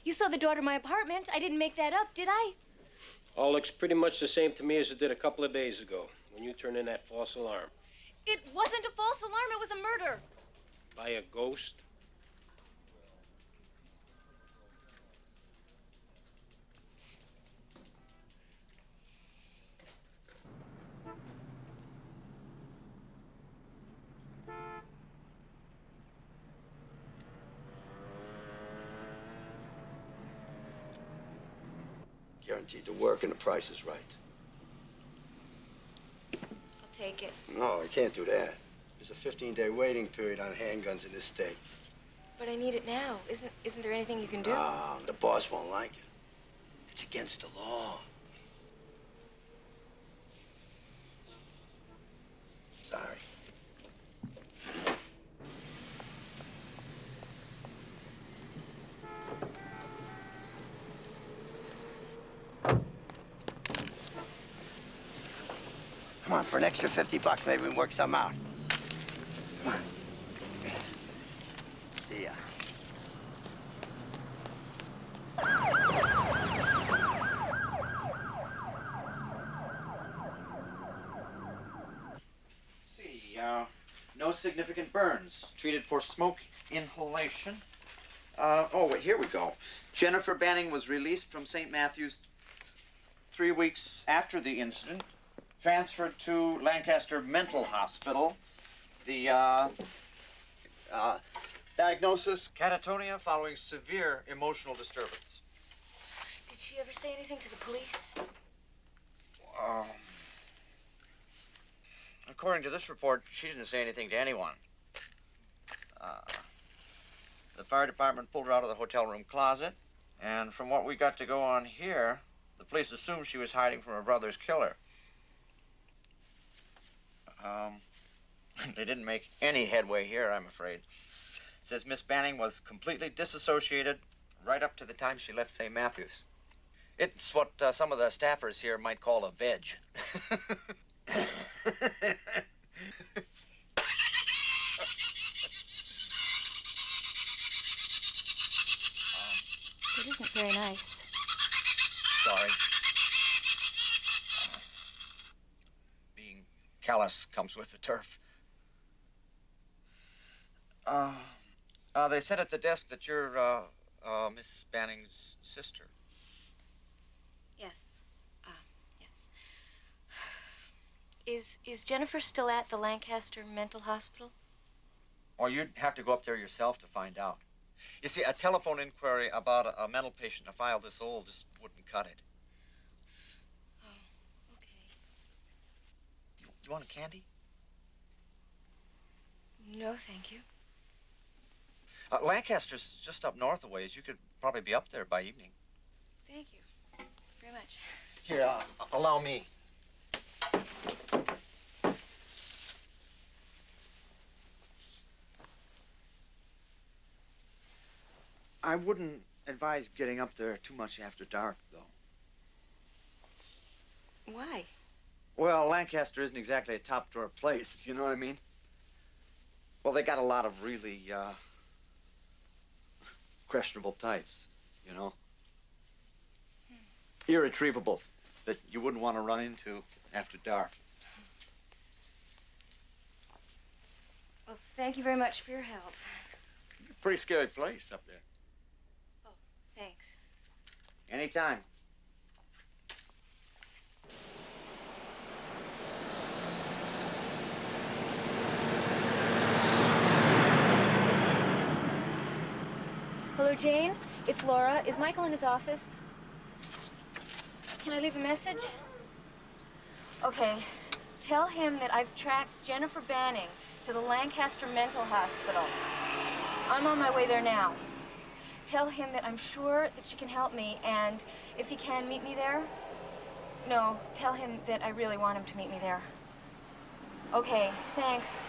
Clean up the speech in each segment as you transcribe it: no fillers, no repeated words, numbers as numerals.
You saw the door to my apartment. I didn't make that up, did I? All looks pretty much the same to me as it did a couple of days ago when you turned in that false alarm. It wasn't a false alarm. It was a murder. By a ghost? Guaranteed to work and the price is right. I'll take it. No, I can't do that. There's a 15-day waiting period on handguns in this state. But I need it now. Isn't there anything you can do? No, the boss won't like it. It's against the law. Sorry. Come on, for an extra $50, maybe we can work something out. Come on. See ya. No significant burns. Treated for smoke inhalation. Oh, wait, here we go. Jennifer Banning was released from St. Matthew's 3 weeks after the incident. Transferred to Lancaster Mental Hospital. The diagnosis, catatonia following severe emotional disturbance. Did she ever say anything to the police? According to this report, she didn't say anything to anyone. The fire department pulled her out of the hotel room closet, and from what we got to go on here, the police assumed she was hiding from her brother's killer. They didn't make any headway here, I'm afraid. It says Miss Banning was completely disassociated right up to the time she left St. Matthew's. It's what some of the staffers here might call a veg. It isn't very nice. Sorry. Being callous comes with the turf. They said at the desk that you're, Miss Banning's sister. Yes. Yes. Is Jennifer still at the Lancaster Mental Hospital? Or you'd have to go up there yourself to find out. You see, a telephone inquiry about a mental patient, a file this old, just wouldn't cut it. Oh, okay. You want a candy? No, thank you. Lancaster's just up north a ways. You could probably be up there by evening. Thank you very much. Here, allow me. I wouldn't advise getting up there too much after dark, though. Why? Well, Lancaster isn't exactly a top-drawer place, you know what I mean? Well, they got a lot of really, questionable types, you know? Irretrievables that you wouldn't want to run into after dark. Well, thank you very much for your help. Pretty scary place up there. Oh, thanks. Anytime. Hello, Jane. It's Laura. Is Michael in his office? Can I leave a message? Okay. Tell him that I've tracked Jennifer Banning to the Lancaster Mental Hospital. I'm on my way there now. Tell him that I'm sure that she can help me, and if he can, meet me there. No, tell him that I really want him to meet me there. Okay, thanks.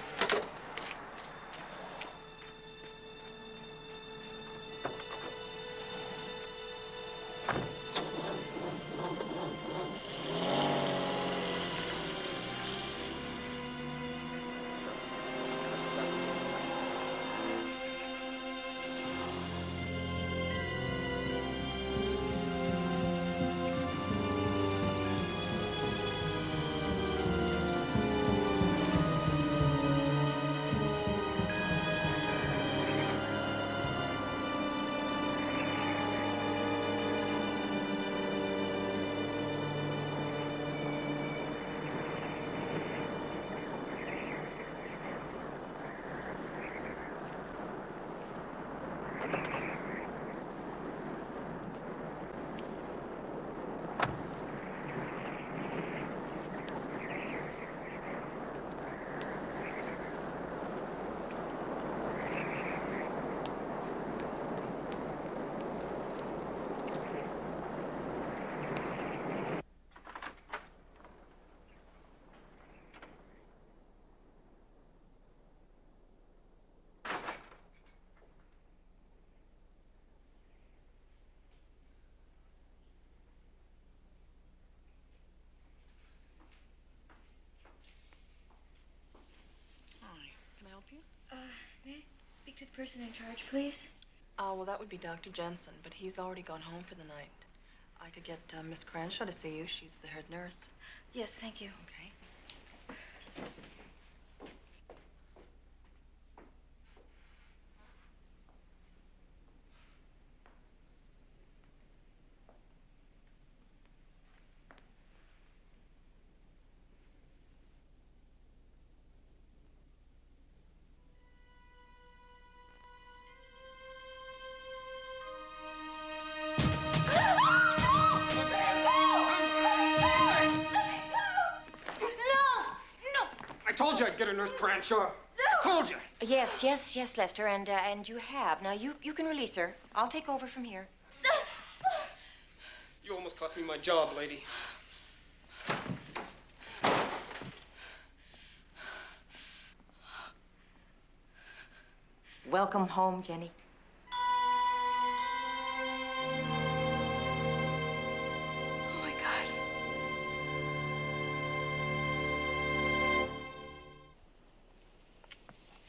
speak to the person in charge, please? Well, that would be Dr. Jensen, but he's already gone home for the night. I could get Miss Crenshaw to see you. She's the head nurse. Yes, thank you. Okay. I told you I'd get a Nurse Cranshaw. I told you. Yes, Lester, and you have. Now, you can release her. I'll take over from here. You almost cost me my job, lady. Welcome home, Jenny. Oh, my God.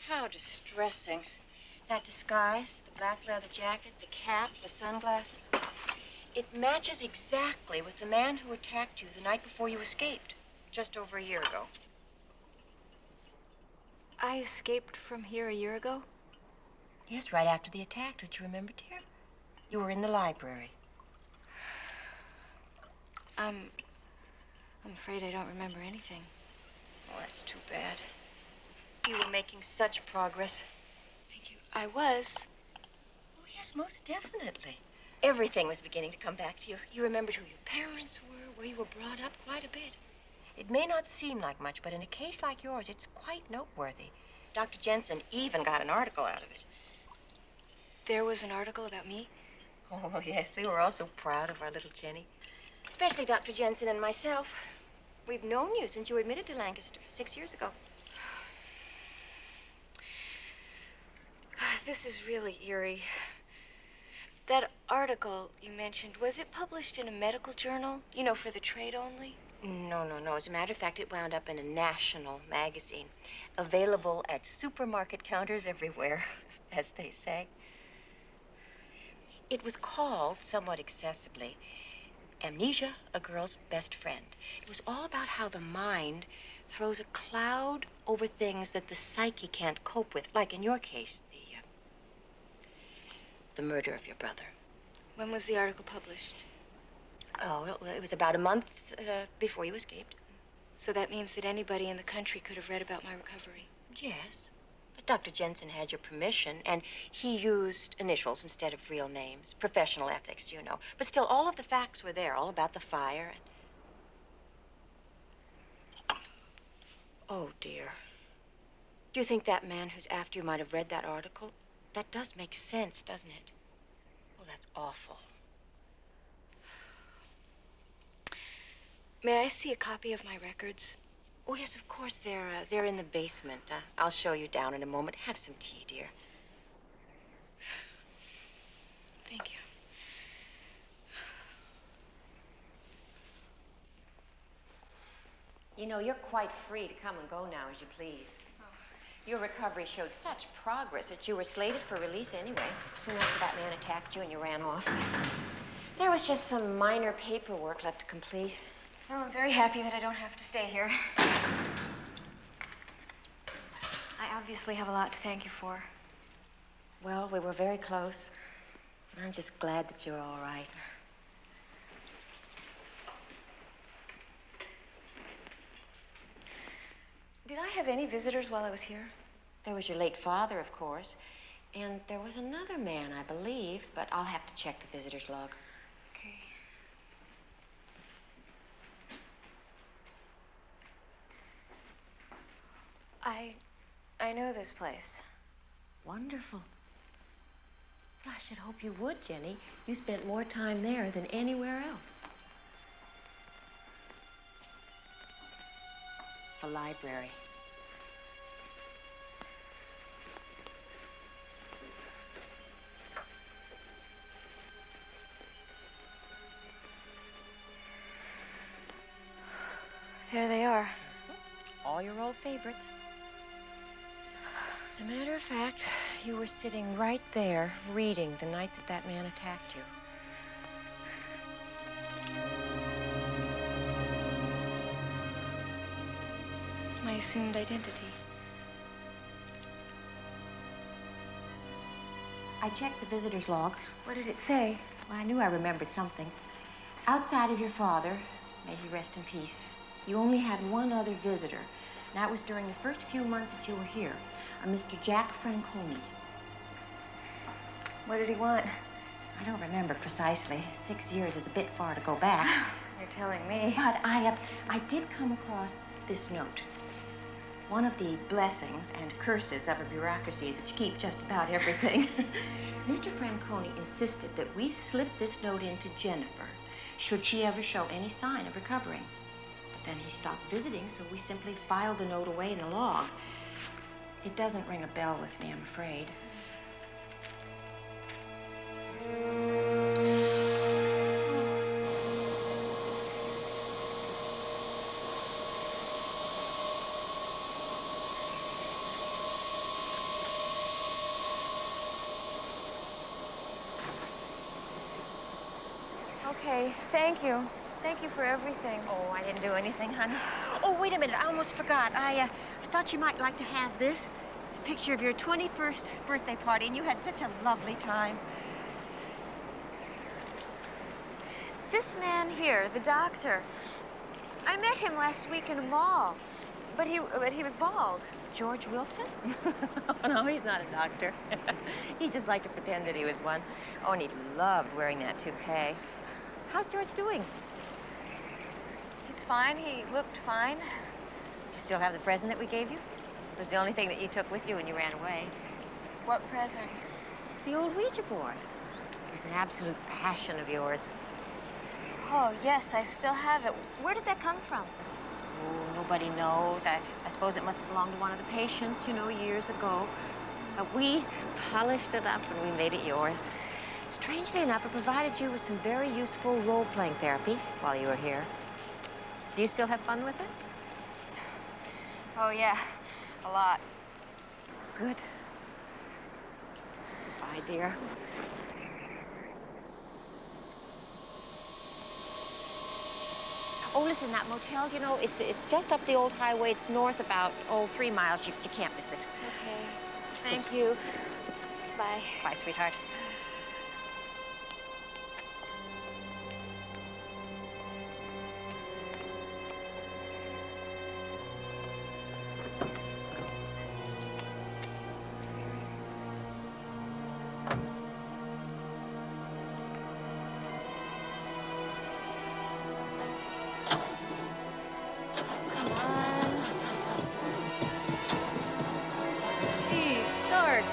How distressing. That disguise, the black leather jacket, the cap, the sunglasses. It matches exactly with the man who attacked you the night before you escaped, just over a year ago. I escaped from here a year ago? Yes, right after the attack. Don't you remember, dear? You were in the library. I'm afraid I don't remember anything. Oh, that's too bad. You were making such progress. Thank you. I was. Oh, yes, most definitely. Everything was beginning to come back to you. You remembered who your parents were, where you were brought up, quite a bit. It may not seem like much, but in a case like yours, it's quite noteworthy. Dr. Jensen even got an article out of it. There was an article about me? Oh, yes, we were all so proud of our little Jenny. Especially Dr. Jensen and myself. We've known you since you admitted to Lancaster 6 years ago. This is really eerie. That article you mentioned, was it published in a medical journal? You know, for the trade only? No. As a matter of fact, it wound up in a national magazine. Available at supermarket counters everywhere, as they say. It was called, somewhat excessively, Amnesia, a Girl's Best Friend. It was all about how the mind throws a cloud over things that the psyche can't cope with, like in your case, the murder of your brother. When was the article published? Oh, well, it was about a month before you escaped. So that means that anybody in the country could have read about my recovery. Yes. But Dr. Jensen had your permission, and he used initials instead of real names. Professional ethics, you know. But still, all of the facts were there, all about the fire. Oh, dear. Do you think that man who's after you might have read that article? That does make sense, doesn't it? Oh, that's awful. May I see a copy of my records? Oh, yes, of course. They're in the basement. I'll show you down in a moment. Have some tea, dear. Thank you. You know, you're quite free to come and go now as you please. Your recovery showed such progress that you were slated for release anyway, soon after that man attacked you and you ran off. There was just some minor paperwork left to complete. Well, I'm very happy that I don't have to stay here. I obviously have a lot to thank you for. Well, we were very close. I'm just glad that you're all right. Did I have any visitors while I was here? There was your late father, of course. And there was another man, I believe, but I'll have to check the visitor's log. Okay. I know this place. Wonderful. Well, I should hope you would, Jenny. You spent more time there than anywhere else. The library. There they are. All your old favorites. As a matter of fact, you were sitting right there reading the night that that man attacked you. My assumed identity. I checked the visitor's log. What did it say? Well, I knew I remembered something. Outside of your father, may he rest in peace, you only had one other visitor. And that was during the first few months that you were here, a Mr. Jack Franconi. What did he want? I don't remember precisely. 6 years is a bit far to go back. You're telling me. But I did come across this note. One of the blessings and curses of a bureaucracy is that you keep just about everything. Mr. Franconi insisted that we slip this note into Jennifer, should she ever show any sign of recovering. But then he stopped visiting, so we simply filed the note away in the log. It doesn't ring a bell with me, I'm afraid. Okay, thank you. Thank you for everything. Oh, I didn't do anything, honey. Oh, wait a minute. I almost forgot. I thought you might like to have this. It's a picture of your 21st birthday party, and you had such a lovely time. This man here, the doctor, I met him last week in a mall, but he was bald. George Wilson? No, he's not a doctor. He just liked to pretend that he was one. Oh, and he loved wearing that toupee. How's George doing? He's fine. He looked fine. Do you still have the present that we gave you? It was the only thing that you took with you when you ran away. What present? The old Ouija board. It was an absolute passion of yours. Oh, yes, I still have it. Where did that come from? Oh, nobody knows. I suppose it must have belonged to one of the patients, you know, years ago. But we polished it up and we made it yours. Strangely enough, it provided you with some very useful role-playing therapy while you were here. Do you still have fun with it? Oh, yeah, a lot. Good. Bye, dear. Oh, listen, that motel, you know, it's just up the old highway. It's north about, 3 miles. You can't miss it. Okay. Thank you. Bye. Bye, sweetheart. Come on. Please, start.